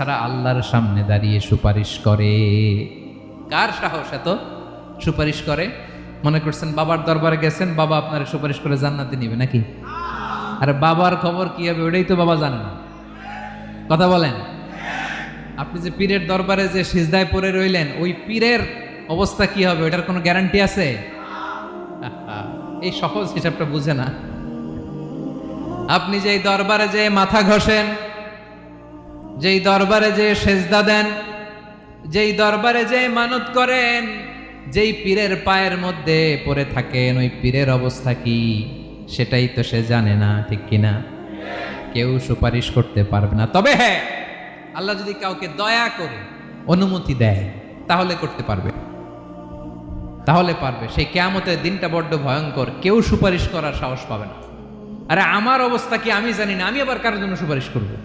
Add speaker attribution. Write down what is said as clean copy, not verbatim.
Speaker 1: ছাড়া আল্লাহর সামনে দাঁড়িয়ে সুপারিশ করে। কার সাহস এত সুপারিশ করে? মনে করছেন বাবার দরবারে গেছেন, বাবা আপনার সুপারিশ করে জান্নাতে নিবে নাকি? আরে বাবার খবর কি হবে ওটাই তো বাবা জানে না। কথা বলেন। আপনি যে পীরের দরবারে যে সিজদায় পড়ে রইলেন, ওই পীরের অবস্থা কি হবে ওটার কোনো গ্যারান্টি আছে? এই সহজ হিসাবটা বুঝে না। আপনি যেই দরবারে যে মাথা ঘষেন, যেই দরবারে যে সেজদা দেন, যেই দরবারে যে মানত করেন, যেই পীরের পায়ের মধ্যে পড়ে থাকেন, ওই পীরের অবস্থা কি সেটাই তো সে জানে না, ঠিক কিনা? কেউ সুপারিশ করতে পারবে না। তবে হ্যাঁ, আল্লাহ যদি কাউকে দয়া করে অনুমতি দেয় তাহলে করতে পারবে, তাহলে পারবে। সেই কিয়ামতের দিনটা বড্ড ভয়ঙ্কর, কেউ সুপারিশ করার সাহস পাবে না। আরে আমার অবস্থা কি আমি জানি না, আমি আবার কারোর জন্য সুপারিশ করবো?